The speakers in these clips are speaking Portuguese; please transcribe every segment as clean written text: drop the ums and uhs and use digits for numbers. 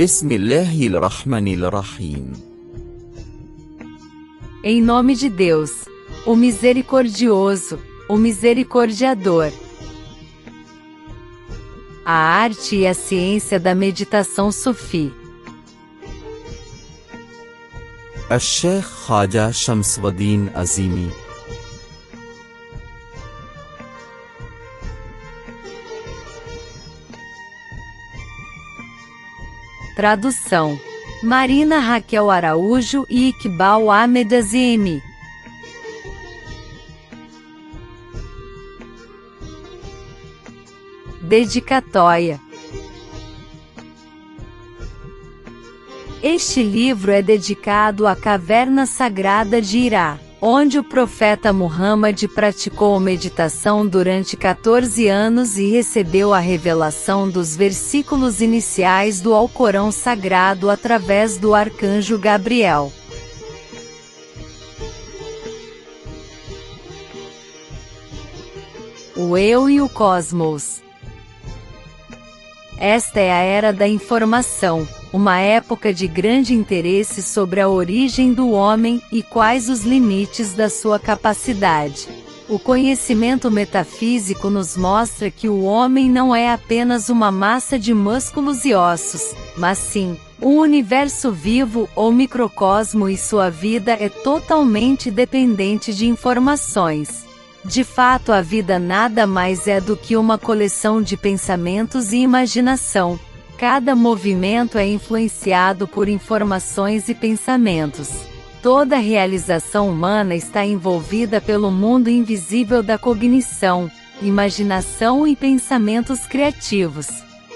بسم الله الرحمن الرحيم. Em nome de Deus, o misericordioso, o misericordiador. A arte e a ciência da meditação sufi. الشيخ خواجة شمس الدين عزيمي. Tradução: Marina Raquel Araújo e Iqbal Ahmed Azimi. Dedicatória. Este livro é dedicado à caverna sagrada de Hira, onde o profeta Muhammad praticou meditação durante 14 anos e recebeu a revelação dos versículos iniciais do Alcorão Sagrado através do arcanjo Gabriel. O Eu e o Cosmos. Esta é a era da informação, uma época de grande interesse sobre a origem do homem e quais os limites da sua capacidade. O conhecimento metafísico nos mostra que o homem não é apenas uma massa de músculos e ossos, mas sim, um universo vivo ou microcosmo, e sua vida é totalmente dependente de informações. De fato, a vida nada mais é do que uma coleção de pensamentos e imaginação. Cada movimento é influenciado por informações e pensamentos. Toda realização humana está envolvida pelo mundo invisível da cognição, imaginação e pensamentos criativos.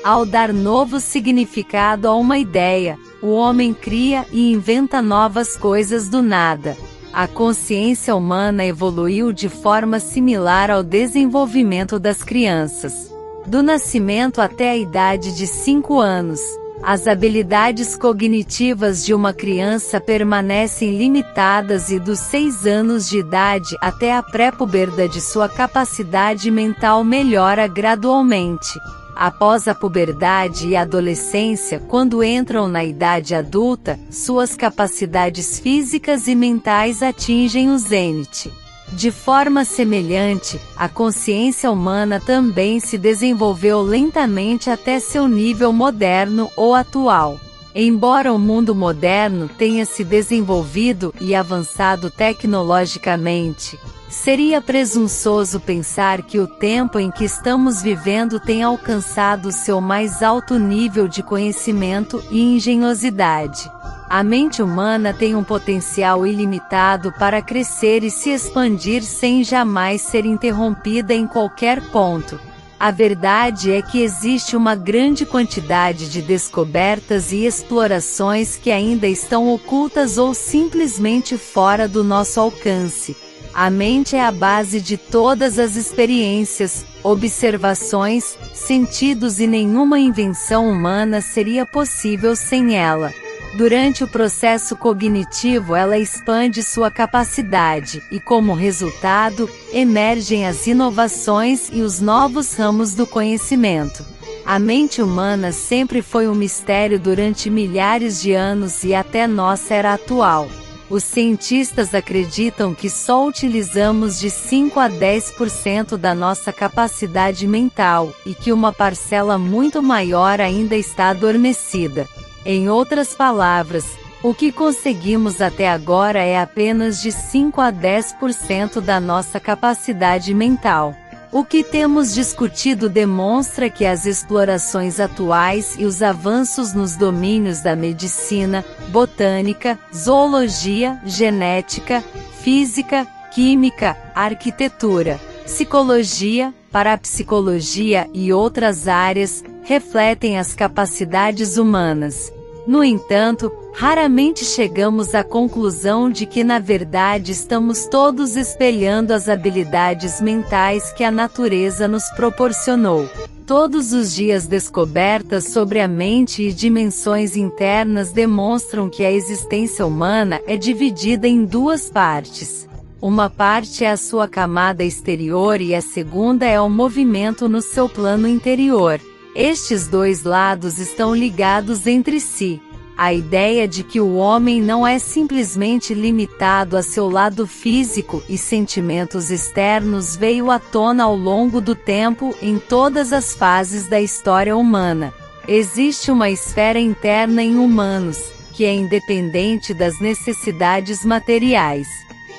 Ao dar novo significado a uma ideia, o homem cria e inventa novas coisas do nada. A consciência humana evoluiu de forma similar ao desenvolvimento das crianças. Do nascimento até a idade de 5 anos, as habilidades cognitivas de uma criança permanecem limitadas, e dos 6 anos de idade até a pré-puberdade sua capacidade mental melhora gradualmente. Após a puberdade e a adolescência, quando entram na idade adulta, suas capacidades físicas e mentais atingem o zênite. De forma semelhante, a consciência humana também se desenvolveu lentamente até seu nível moderno ou atual. Embora o mundo moderno tenha se desenvolvido e avançado tecnologicamente, seria presunçoso pensar que o tempo em que estamos vivendo tem alcançado seu mais alto nível de conhecimento e engenhosidade. A mente humana tem um potencial ilimitado para crescer e se expandir sem jamais ser interrompida em qualquer ponto. A verdade é que existe uma grande quantidade de descobertas e explorações que ainda estão ocultas ou simplesmente fora do nosso alcance. A mente é a base de todas as experiências, observações, sentidos, e nenhuma invenção humana seria possível sem ela. Durante o processo cognitivo, ela expande sua capacidade, e como resultado, emergem as inovações e os novos ramos do conhecimento. A mente humana sempre foi um mistério durante milhares de anos e até nossa era atual. Os cientistas acreditam que só utilizamos de 5 a 10% da nossa capacidade mental, e que uma parcela muito maior ainda está adormecida. Em outras palavras, o que conseguimos até agora é apenas de 5 a 10% da nossa capacidade mental. O que temos discutido demonstra que as explorações atuais e os avanços nos domínios da medicina, botânica, zoologia, genética, física, química, arquitetura, psicologia, parapsicologia e outras áreas refletem as capacidades humanas. No entanto, raramente chegamos à conclusão de que na verdade estamos todos espelhando as habilidades mentais que a natureza nos proporcionou. Todos os dias descobertas sobre a mente e dimensões internas demonstram que a existência humana é dividida em 2 partes. Uma parte é a sua camada exterior e a segunda é o movimento no seu plano interior. Estes dois lados estão ligados entre si. A ideia de que o homem não é simplesmente limitado a seu lado físico e sentimentos externos veio à tona ao longo do tempo em todas as fases da história humana. Existe uma esfera interna em humanos, que é independente das necessidades materiais.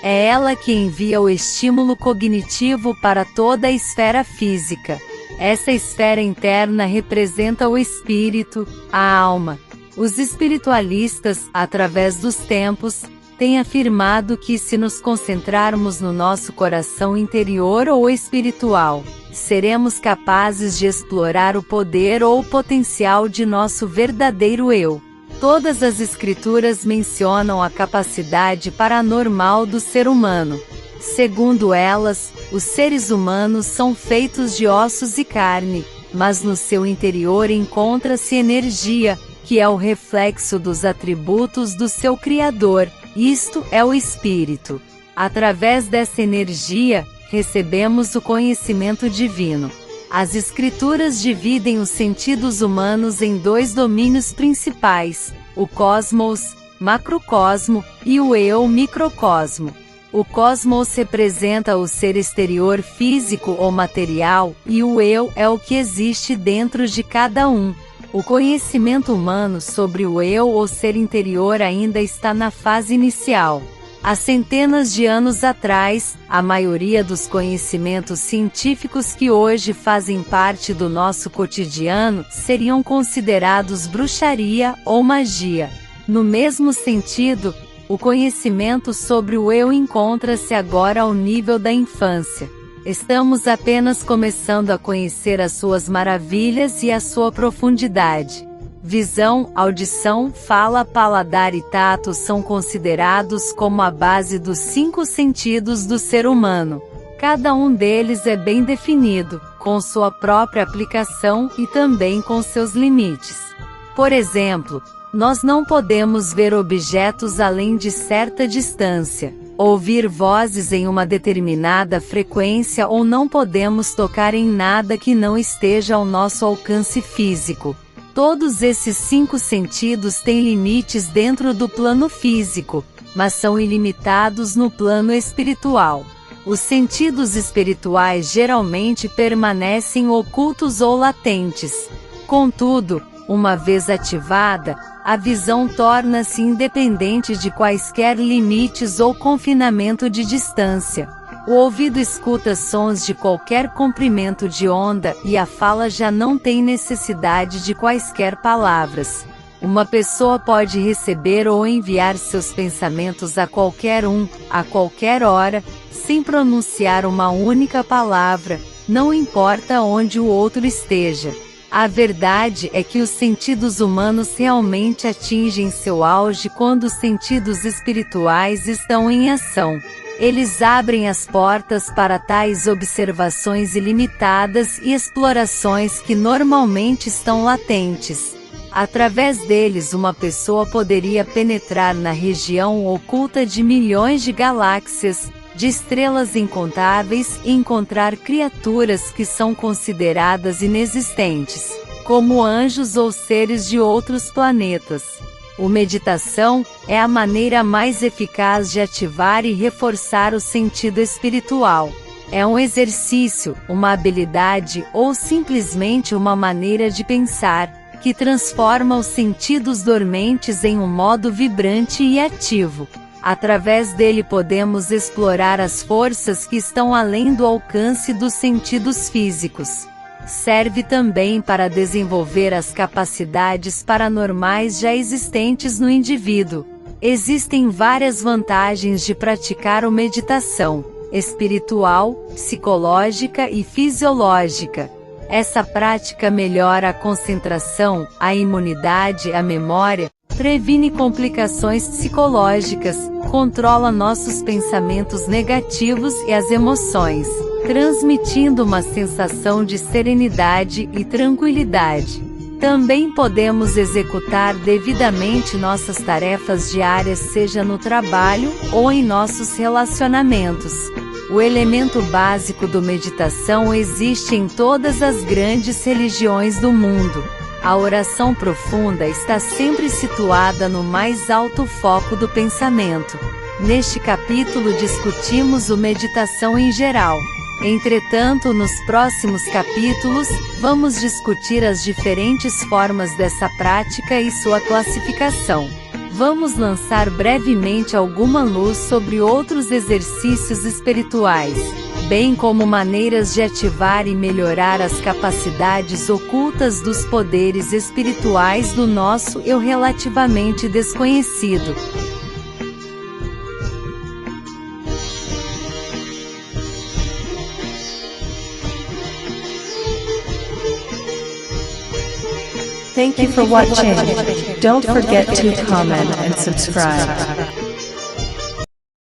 É ela que envia o estímulo cognitivo para toda a esfera física. Essa esfera interna representa o espírito, a alma. Os espiritualistas, através dos tempos, têm afirmado que se nos concentrarmos no nosso coração interior ou espiritual, seremos capazes de explorar o poder ou o potencial de nosso verdadeiro eu. Todas as escrituras mencionam a capacidade paranormal do ser humano. Segundo elas, os seres humanos são feitos de ossos e carne, mas no seu interior encontra-se energia, que é o reflexo dos atributos do seu Criador, isto é o Espírito. Através dessa energia, recebemos o conhecimento divino. As Escrituras dividem os sentidos humanos em dois domínios principais, o cosmos, macrocosmo, e o eu, microcosmo. O cosmos representa o ser exterior físico ou material, e o eu é o que existe dentro de cada um. O conhecimento humano sobre o eu ou ser interior ainda está na fase inicial. Há centenas de anos atrás, a maioria dos conhecimentos científicos que hoje fazem parte do nosso cotidiano seriam considerados bruxaria ou magia. No mesmo sentido, o conhecimento sobre o eu encontra-se agora ao nível da infância. Estamos apenas começando a conhecer as suas maravilhas e a sua profundidade. Visão, audição, fala, paladar e tato são considerados como a base dos 5 sentidos do ser humano. Cada um deles é bem definido, com sua própria aplicação e também com seus limites. Por exemplo, nós não podemos ver objetos além de certa distância, ouvir vozes em uma determinada frequência ou não podemos tocar em nada que não esteja ao nosso alcance físico. Todos esses 5 sentidos têm limites dentro do plano físico, mas são ilimitados no plano espiritual. Os sentidos espirituais geralmente permanecem ocultos ou latentes. Contudo, uma vez ativada, a visão torna-se independente de quaisquer limites ou confinamento de distância. O ouvido escuta sons de qualquer comprimento de onda e a fala já não tem necessidade de quaisquer palavras. Uma pessoa pode receber ou enviar seus pensamentos a qualquer um, a qualquer hora, sem pronunciar uma única palavra, não importa onde o outro esteja. A verdade é que os sentidos humanos realmente atingem seu auge quando os sentidos espirituais estão em ação. Eles abrem as portas para tais observações ilimitadas e explorações que normalmente estão latentes. Através deles uma pessoa poderia penetrar na região oculta de milhões de galáxias, de estrelas incontáveis e encontrar criaturas que são consideradas inexistentes, como anjos ou seres de outros planetas. A meditação é a maneira mais eficaz de ativar e reforçar o sentido espiritual. É um exercício, uma habilidade ou simplesmente uma maneira de pensar, que transforma os sentidos dormentes em um modo vibrante e ativo. Através dele podemos explorar as forças que estão além do alcance dos sentidos físicos. Serve também para desenvolver as capacidades paranormais já existentes no indivíduo. Existem várias vantagens de praticar a meditação espiritual, psicológica e fisiológica. Essa prática melhora a concentração, a imunidade, a memória, previne complicações psicológicas, controla nossos pensamentos negativos e as emoções, transmitindo uma sensação de serenidade e tranquilidade. Também podemos executar devidamente nossas tarefas diárias, seja no trabalho ou em nossos relacionamentos. O elemento básico do meditação existe em todas as grandes religiões do mundo. A oração profunda está sempre situada no mais alto foco do pensamento. Neste capítulo discutimos a meditação em geral. Entretanto, nos próximos capítulos, vamos discutir as diferentes formas dessa prática e sua classificação. Vamos lançar brevemente alguma luz sobre outros exercícios espirituais, bem como maneiras de ativar e melhorar as capacidades ocultas dos poderes espirituais do nosso eu relativamente desconhecido. Thank you for watching. Don't forget to comment and subscribe.